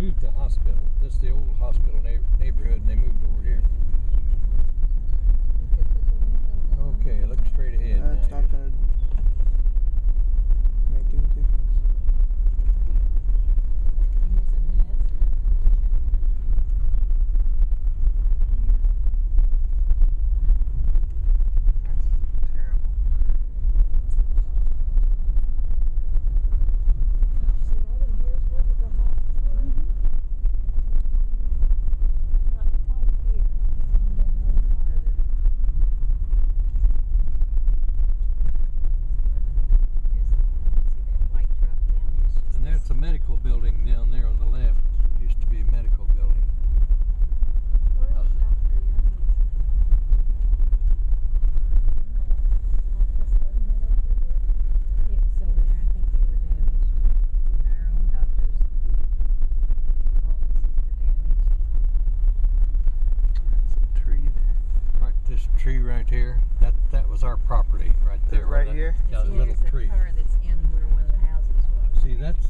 moved the hospital. This is the old hospital neighborhood, and they moved over here. Okay, look straight ahead. It's not gonna make any difference. It's a medical building down there on the left. It used to be a medical building. Where is Dr. Young's? Office, wasn't it over here? It was over there. I think they were damaged. And our own doctor's offices were damaged. That's a tree there. Right, this tree right here. That was our property right there. Right here? Yeah, the little Here's tree. the car that's in where one of the houses was. See, that's